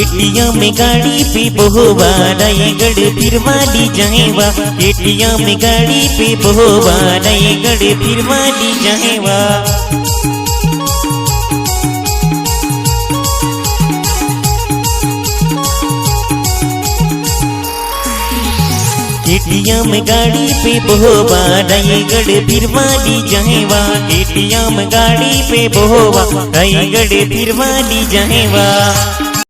ATM में गाड़ी पे बहुवा रायगढ़ फिरवाली जाएवा। एटीएम में गाड़ी पे बहुवा रायगढ़ फिरवाली जाएवा। एटीएम गाड़ी पे बहुवा रायगढ़ फिरवाली जाएवा। एटीएम गाड़ी पे बहुवा रायगढ़ फिरवाली जाएवा।